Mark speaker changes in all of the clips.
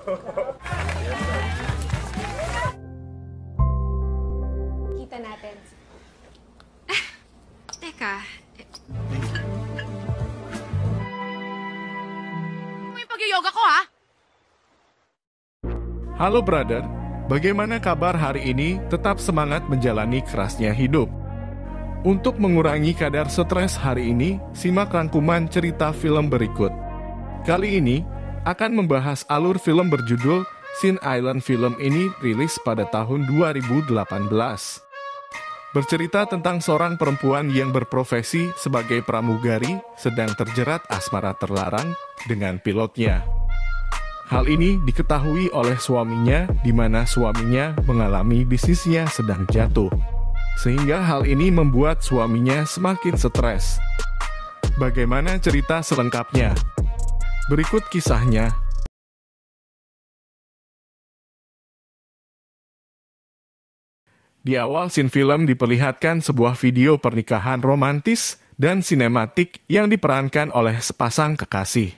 Speaker 1: Kita natin.
Speaker 2: Teka. May pag-yoga ko, ha?
Speaker 3: Halo brother, bagaimana kabar hari ini? Tetap semangat menjalani kerasnya hidup. Untuk mengurangi kadar stres hari ini, simak rangkuman cerita film berikut. Kali ini akan membahas alur film berjudul Sin Island. Film ini rilis pada tahun 2018. Bercerita tentang seorang perempuan yang berprofesi sebagai pramugari sedang terjerat asmara terlarang dengan pilotnya. Hal ini diketahui oleh suaminya, di mana suaminya mengalami bisnisnya sedang jatuh. Sehingga hal ini membuat suaminya semakin stres. Bagaimana cerita selengkapnya? Berikut kisahnya. Di awal scene film diperlihatkan sebuah video pernikahan romantis dan sinematik yang diperankan oleh sepasang kekasih.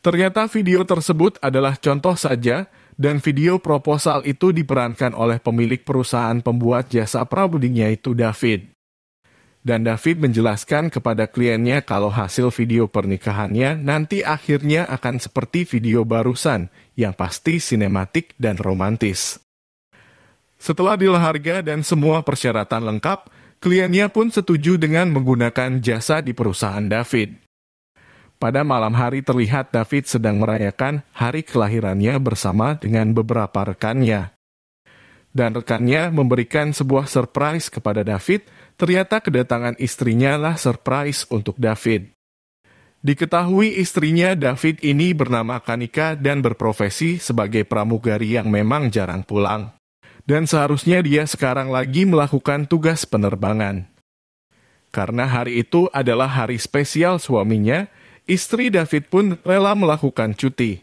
Speaker 3: Ternyata video tersebut adalah contoh saja, dan video proposal itu diperankan oleh pemilik perusahaan pembuat jasa prabudi yaitu David. Dan David menjelaskan kepada kliennya kalau hasil video pernikahannya nanti akhirnya akan seperti video barusan, yang pasti sinematik dan romantis. Setelah deal harga dan semua persyaratan lengkap, kliennya pun setuju dengan menggunakan jasa di perusahaan David. Pada malam hari terlihat David sedang merayakan hari kelahirannya bersama dengan beberapa rekannya. Dan rekannya memberikan sebuah surprise kepada David, ternyata kedatangan istrinya lah surprise untuk David. Diketahui istrinya David ini bernama Kanika dan berprofesi sebagai pramugari yang memang jarang pulang. Dan seharusnya dia sekarang lagi melakukan tugas penerbangan. Karena hari itu adalah hari spesial suaminya, istri David pun rela melakukan cuti.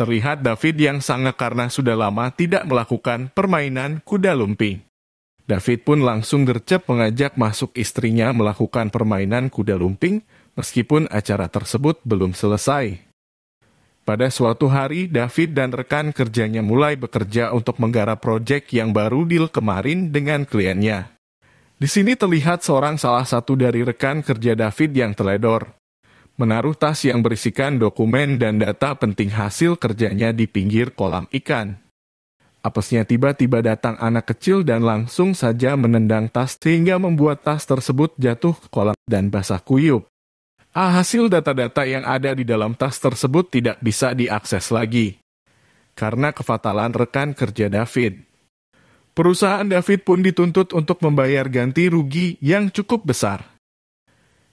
Speaker 3: Terlihat David yang sangat karena sudah lama tidak melakukan permainan kuda lumping. David pun langsung gercep mengajak masuk istrinya melakukan permainan kuda lumping, meskipun acara tersebut belum selesai. Pada suatu hari, David dan rekan kerjanya mulai bekerja untuk menggarap proyek yang baru deal kemarin dengan kliennya. Di sini terlihat salah satu dari rekan kerja David yang teledor. Menaruh tas yang berisikan dokumen dan data penting hasil kerjanya di pinggir kolam ikan. Apesnya tiba-tiba datang anak kecil dan langsung saja menendang tas sehingga membuat tas tersebut jatuh ke kolam dan basah kuyup. Hasil data-data yang ada di dalam tas tersebut tidak bisa diakses lagi. Karena kefatalan rekan kerja David. Perusahaan David pun dituntut untuk membayar ganti rugi yang cukup besar.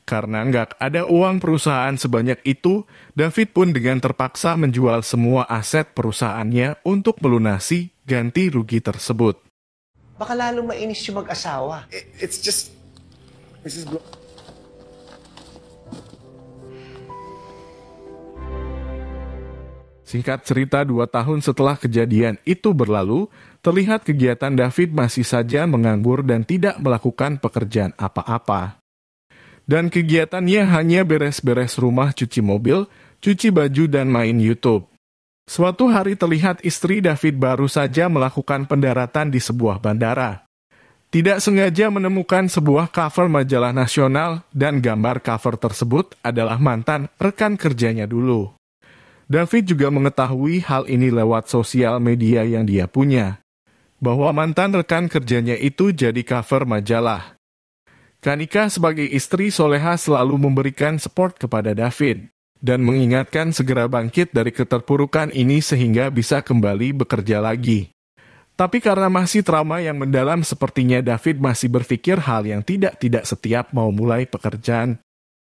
Speaker 3: Karena nggak ada uang perusahaan sebanyak itu, David pun dengan terpaksa menjual semua aset perusahaannya untuk melunasi ganti rugi tersebut.
Speaker 4: Baka lalo mainis yung mag-asawa.
Speaker 5: It's just... Mrs. Blo...
Speaker 3: Singkat cerita, 2 tahun setelah kejadian itu berlalu, terlihat kegiatan David masih saja menganggur dan tidak melakukan pekerjaan apa-apa. Dan kegiatannya hanya beres-beres rumah, cuci mobil, cuci baju, dan main YouTube. Suatu hari terlihat istri David baru saja melakukan pendaratan di sebuah bandara. Tidak sengaja menemukan sebuah cover majalah nasional dan gambar cover tersebut adalah mantan rekan kerjanya dulu. David juga mengetahui hal ini lewat sosial media yang dia punya, bahwa mantan rekan kerjanya itu jadi cover majalah. Kanika sebagai istri soleha selalu memberikan support kepada David, dan mengingatkan segera bangkit dari keterpurukan ini sehingga bisa kembali bekerja lagi. Tapi karena masih trauma yang mendalam sepertinya David masih berpikir hal yang tidak setiap mau mulai pekerjaan.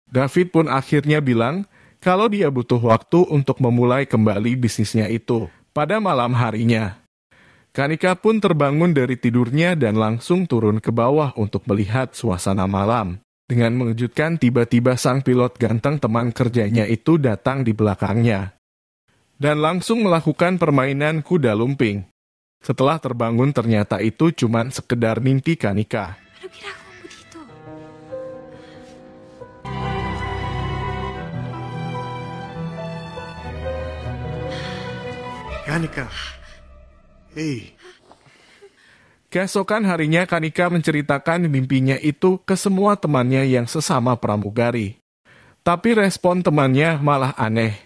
Speaker 3: David pun akhirnya bilang kalau dia butuh waktu untuk memulai kembali bisnisnya itu pada malam harinya. Kanika pun terbangun dari tidurnya dan langsung turun ke bawah untuk melihat suasana malam. Dengan mengejutkan tiba-tiba sang pilot ganteng teman kerjanya itu datang di belakangnya. Dan langsung melakukan permainan kuda lumping. Setelah terbangun ternyata itu cuma sekedar mimpi Kanika.
Speaker 2: Ano ginagawa mo dito?
Speaker 5: Kanika. Hey.
Speaker 3: Keesokan harinya Kanika menceritakan mimpinya itu ke semua temannya yang sesama pramugari. Tapi respon temannya malah aneh.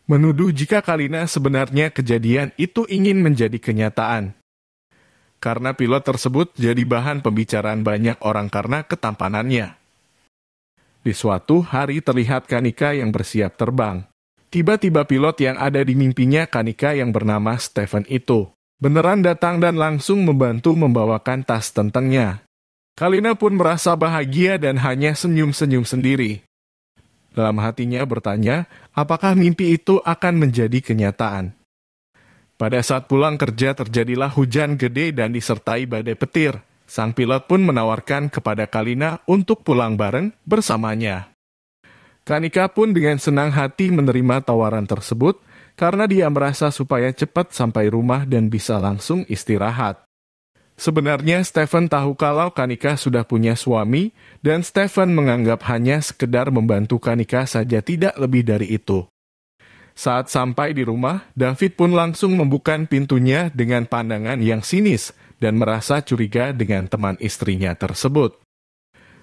Speaker 3: Menuduh jika Kalina sebenarnya kejadian itu ingin menjadi kenyataan. Karena pilot tersebut jadi bahan pembicaraan banyak orang karena ketampanannya. Di suatu hari terlihat Kanika yang bersiap terbang. Tiba-tiba pilot yang ada di mimpinya Kanika yang bernama Stephen itu beneran datang dan langsung membantu membawakan tas tentengnya. Kalina pun merasa bahagia dan hanya senyum-senyum sendiri. Dalam hatinya bertanya, apakah mimpi itu akan menjadi kenyataan. Pada saat pulang kerja terjadilah hujan gede dan disertai badai petir. Sang pilot pun menawarkan kepada Kalina untuk pulang bareng bersamanya. Kanika pun dengan senang hati menerima tawaran tersebut karena dia merasa supaya cepat sampai rumah dan bisa langsung istirahat. Sebenarnya Stephen tahu kalau Kanika sudah punya suami dan Stephen menganggap hanya sekedar membantu Kanika saja, tidak lebih dari itu. Saat sampai di rumah, David pun langsung membuka pintunya dengan pandangan yang sinis dan merasa curiga dengan teman istrinya tersebut.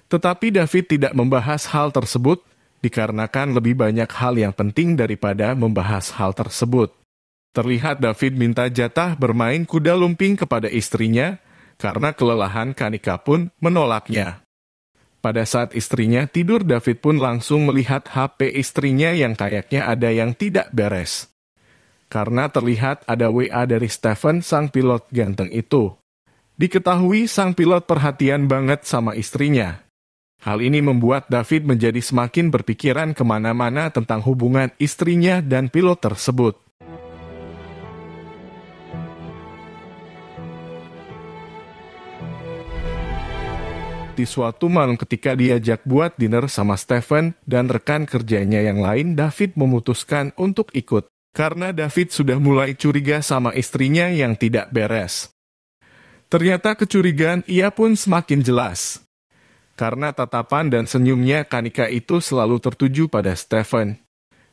Speaker 3: Tetapi David tidak membahas hal tersebut dikarenakan lebih banyak hal yang penting daripada membahas hal tersebut. Terlihat David minta jatah bermain kuda lumping kepada istrinya, karena kelelahan Kanika pun menolaknya. Pada saat istrinya tidur, David pun langsung melihat HP istrinya yang kayaknya ada yang tidak beres. Karena terlihat ada WA dari Stephen, sang pilot ganteng itu. Diketahui sang pilot perhatian banget sama istrinya. Hal ini membuat David menjadi semakin berpikiran kemana-mana tentang hubungan istrinya dan pilot tersebut. Di suatu malam ketika diajak buat dinner sama Stephen dan rekan kerjanya yang lain, David memutuskan untuk ikut. Karena David sudah mulai curiga sama istrinya yang tidak beres. Ternyata kecurigaan ia pun semakin jelas. Karena tatapan dan senyumnya Kanika itu selalu tertuju pada Stephen.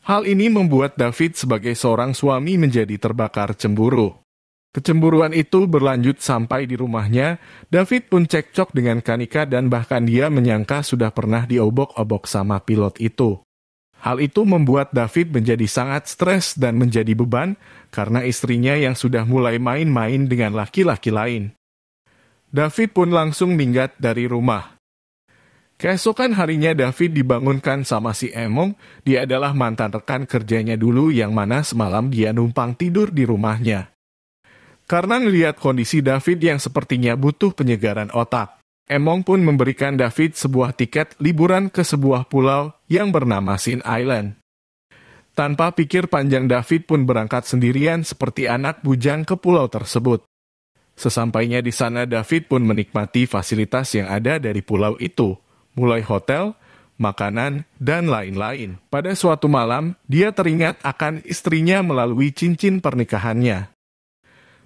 Speaker 3: Hal ini membuat David sebagai seorang suami menjadi terbakar cemburu. Kecemburuan itu berlanjut sampai di rumahnya. David pun cekcok dengan Kanika dan bahkan dia menyangka sudah pernah diobok-obok sama pilot itu. Hal itu membuat David menjadi sangat stres dan menjadi beban karena istrinya yang sudah mulai main-main dengan laki-laki lain. David pun langsung minggat dari rumah. Keesokan harinya David dibangunkan sama si Emong. Dia adalah mantan rekan kerjanya dulu yang mana semalam dia numpang tidur di rumahnya. Karena ngelihat kondisi David yang sepertinya butuh penyegaran otak, Emong pun memberikan David sebuah tiket liburan ke sebuah pulau yang bernama Sin Island. Tanpa pikir panjang, David pun berangkat sendirian seperti anak bujang ke pulau tersebut. Sesampainya di sana, David pun menikmati fasilitas yang ada dari pulau itu, mulai hotel, makanan, dan lain-lain. Pada suatu malam, dia teringat akan istrinya melalui cincin pernikahannya.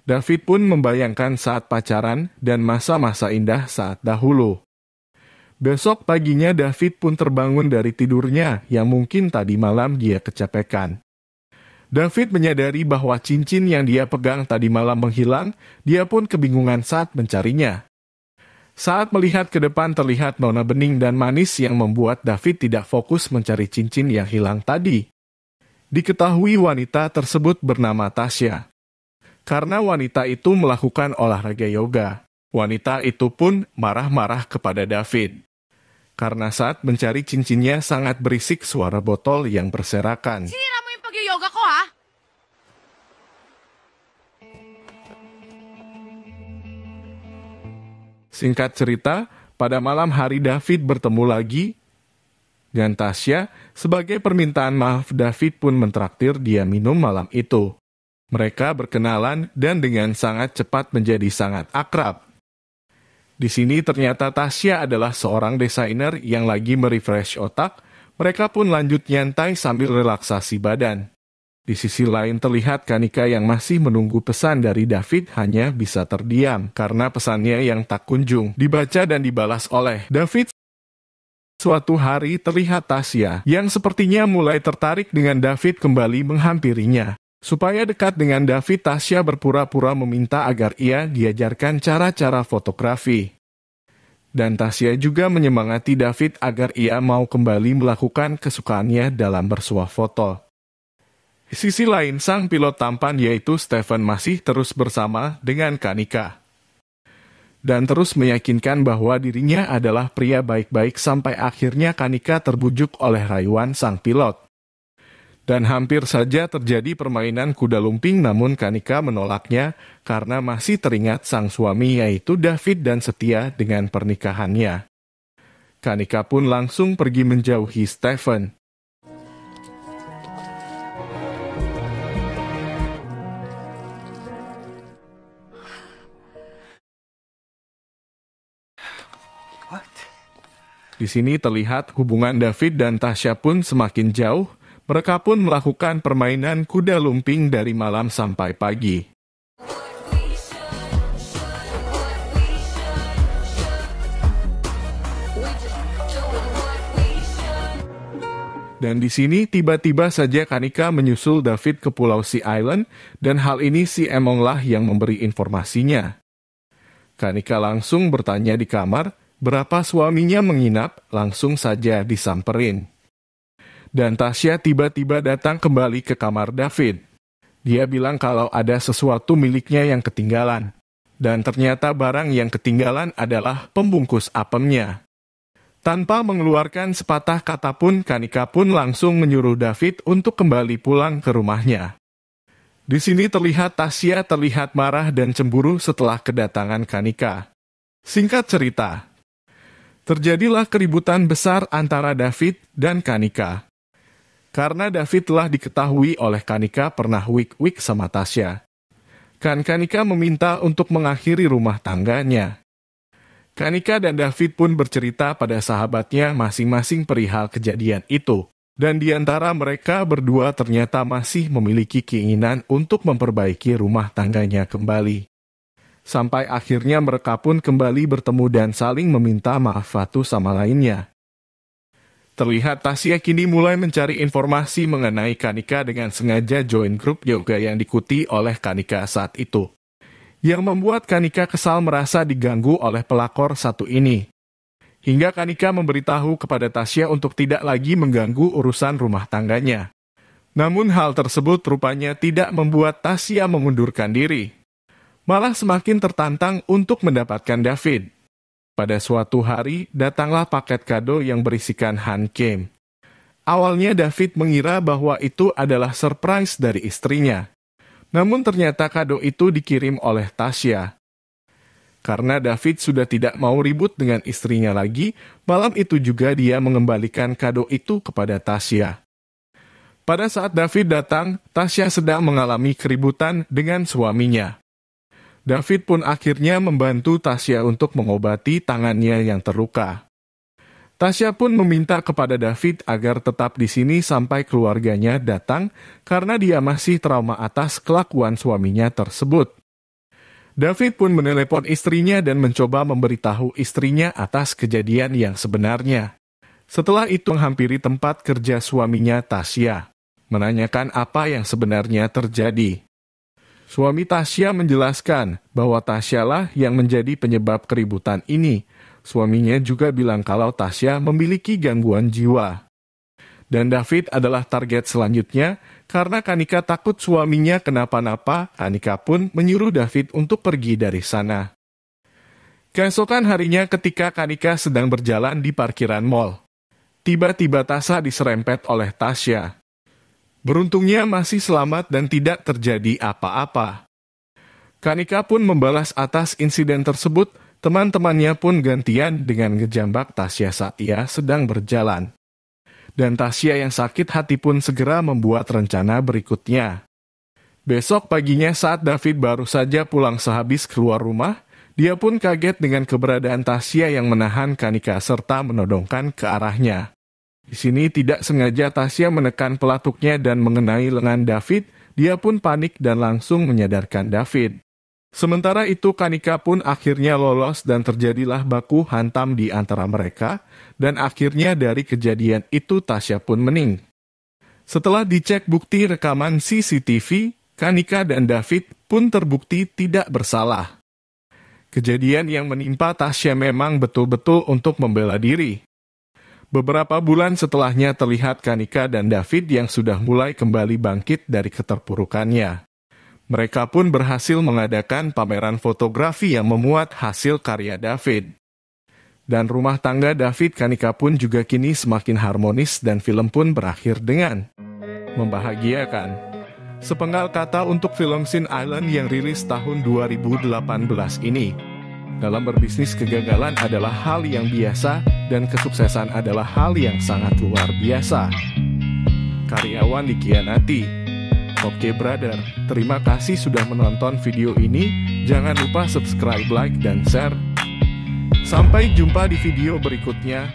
Speaker 3: David pun membayangkan saat pacaran dan masa-masa indah saat dahulu. Besok paginya David pun terbangun dari tidurnya yang mungkin tadi malam dia kecapekan. David menyadari bahwa cincin yang dia pegang tadi malam menghilang, dia pun kebingungan saat mencarinya. Saat melihat ke depan terlihat nona bening dan manis yang membuat David tidak fokus mencari cincin yang hilang tadi. Diketahui wanita tersebut bernama Tasya. Karena wanita itu melakukan olahraga yoga, wanita itu pun marah-marah kepada David. Karena saat mencari cincinnya sangat berisik suara botol yang berserakan.
Speaker 2: Sinira mo yung pag-yoga ko, ha?
Speaker 3: Singkat cerita, pada malam hari David bertemu lagi dengan Tasya. Sebagai permintaan maaf, David pun mentraktir dia minum malam itu. Mereka berkenalan dan dengan sangat cepat menjadi sangat akrab. Di sini ternyata Tasya adalah seorang desainer yang lagi merefresh otak. Mereka pun lanjut nyantai sambil relaksasi badan. Di sisi lain terlihat Kanika yang masih menunggu pesan dari David hanya bisa terdiam karena pesannya yang tak kunjung dibaca dan dibalas oleh David. Suatu hari terlihat Tasya yang sepertinya mulai tertarik dengan David kembali menghampirinya. Supaya dekat dengan David, Tasya berpura-pura meminta agar ia diajarkan cara-cara fotografi. Dan Tasya juga menyemangati David agar ia mau kembali melakukan kesukaannya dalam bersuah foto. Di sisi lain, sang pilot tampan yaitu Stephen masih terus bersama dengan Kanika. Dan terus meyakinkan bahwa dirinya adalah pria baik-baik sampai akhirnya Kanika terbujuk oleh rayuan sang pilot. Dan hampir saja terjadi permainan kuda lumping, namun Kanika menolaknya karena masih teringat sang suami yaitu David dan setia dengan pernikahannya. Kanika pun langsung pergi menjauhi Stephen.
Speaker 5: What?
Speaker 3: Di sini terlihat hubungan David dan Tasya pun semakin jauh. Mereka pun melakukan permainan kuda lumping dari malam sampai pagi. Dan di sini tiba-tiba saja Kanika menyusul David ke Pulau Sea Island, dan hal ini si Emonglah yang memberi informasinya. Kanika langsung bertanya di kamar, berapa suaminya menginap, langsung saja disamperin. Dan Tasya tiba-tiba datang kembali ke kamar David. Dia bilang kalau ada sesuatu miliknya yang ketinggalan. Dan ternyata barang yang ketinggalan adalah pembungkus apemnya. Tanpa mengeluarkan sepatah kata pun, Kanika pun langsung menyuruh David untuk kembali pulang ke rumahnya. Di sini terlihat Tasya terlihat marah dan cemburu setelah kedatangan Kanika. Singkat cerita, terjadilah keributan besar antara David dan Kanika. Karena David telah diketahui oleh Kanika pernah wik-wik sama Tasya. Kan Kanika meminta untuk mengakhiri rumah tangganya. Kanika dan David pun bercerita pada sahabatnya masing-masing perihal kejadian itu. Dan di antara mereka berdua ternyata masih memiliki keinginan untuk memperbaiki rumah tangganya kembali. Sampai akhirnya mereka pun kembali bertemu dan saling meminta maaf satu sama lainnya. Terlihat Tasya kini mulai mencari informasi mengenai Kanika dengan sengaja join grup yoga yang diikuti oleh Kanika saat itu. Yang membuat Kanika kesal merasa diganggu oleh pelakor satu ini. Hingga Kanika memberitahu kepada Tasya untuk tidak lagi mengganggu urusan rumah tangganya. Namun hal tersebut rupanya tidak membuat Tasya mengundurkan diri. Malah semakin tertantang untuk mendapatkan David. Pada suatu hari, datanglah paket kado yang berisikan handcam. Awalnya David mengira bahwa itu adalah surprise dari istrinya. Namun ternyata kado itu dikirim oleh Tasya. Karena David sudah tidak mau ribut dengan istrinya lagi, malam itu juga dia mengembalikan kado itu kepada Tasya. Pada saat David datang, Tasya sedang mengalami keributan dengan suaminya. David pun akhirnya membantu Tasya untuk mengobati tangannya yang terluka. Tasya pun meminta kepada David agar tetap di sini sampai keluarganya datang karena dia masih trauma atas kelakuan suaminya tersebut. David pun menelepon istrinya dan mencoba memberitahu istrinya atas kejadian yang sebenarnya. Setelah itu menghampiri tempat kerja suaminya Tasya, menanyakan apa yang sebenarnya terjadi. Suami Tasya menjelaskan bahwa Tasya lah yang menjadi penyebab keributan ini. Suaminya juga bilang kalau Tasya memiliki gangguan jiwa. Dan David adalah target selanjutnya karena Kanika takut suaminya kenapa-napa. Kanika pun menyuruh David untuk pergi dari sana. Keesokan harinya ketika Kanika sedang berjalan di parkiran mall, tiba-tiba Tasya diserempet oleh Tasya. Beruntungnya masih selamat dan tidak terjadi apa-apa. Kanika pun membalas atas insiden tersebut, teman-temannya pun gantian dengan ngejambak Tasya saat ia sedang berjalan. Dan Tasya yang sakit hati pun segera membuat rencana berikutnya. Besok paginya saat David baru saja pulang sehabis keluar rumah, dia pun kaget dengan keberadaan Tasya yang menahan Kanika serta menodongkan ke arahnya. Di sini tidak sengaja Tasya menekan pelatuknya dan mengenai lengan David, dia pun panik dan langsung menyadarkan David. Sementara itu Kanika pun akhirnya lolos dan terjadilah baku hantam di antara mereka, dan akhirnya dari kejadian itu Tasya pun mening. Setelah dicek bukti rekaman CCTV, Kanika dan David pun terbukti tidak bersalah. Kejadian yang menimpa Tasya memang betul-betul untuk membela diri. Beberapa bulan setelahnya terlihat Kanika dan David yang sudah mulai kembali bangkit dari keterpurukannya. Mereka pun berhasil mengadakan pameran fotografi yang memuat hasil karya David. Dan rumah tangga David Kanika pun juga kini semakin harmonis dan film pun berakhir dengan membahagiakan. Sepenggal kata untuk film Sin Island yang rilis tahun 2018 ini. Dalam berbisnis, kegagalan adalah hal yang biasa dan kesuksesan adalah hal yang sangat luar biasa. Karyawan dikhianati. Oke brother, terima kasih sudah menonton video ini. Jangan lupa subscribe, like, dan share. Sampai jumpa di video berikutnya.